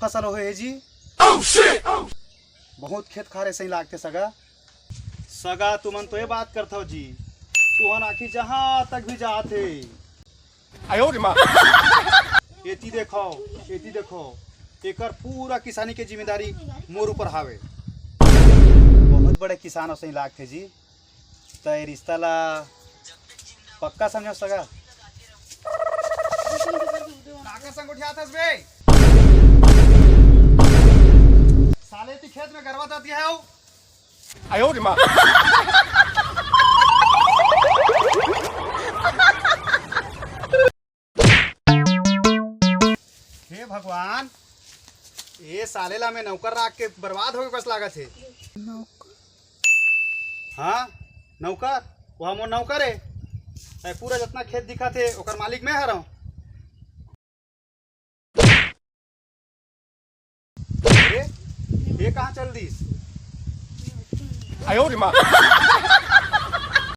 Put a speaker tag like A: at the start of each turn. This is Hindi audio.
A: फसल हो है जी। बहुत खेत खारे सही लागते सगा। सगा तुमन तो ये बात करता हो जी, तुहन आखिर जहाँ तक भी जाते एती देखो, एती देखो, एकर पूरा किसानी के जिम्मेदारी मोर ऊपर हावे। बहुत बड़े किसान हो सही लागते जी। तो ये रिश्ता ला पक्का समझो सगा। नाका संग उठियाथस बे साले ती खेत में गरवा दाती है। आयो रे मां। हे भगवान, ये सालेला में नौकर राख के बर्बाद हो गए बस लागत है। हाँ नौकर, वह मोर नौकर है। पूरा जितना खेत दिखा थे ओकर मालिक मैं हरा हूँ। ये कहाँ चल दी? आयो रे माँ।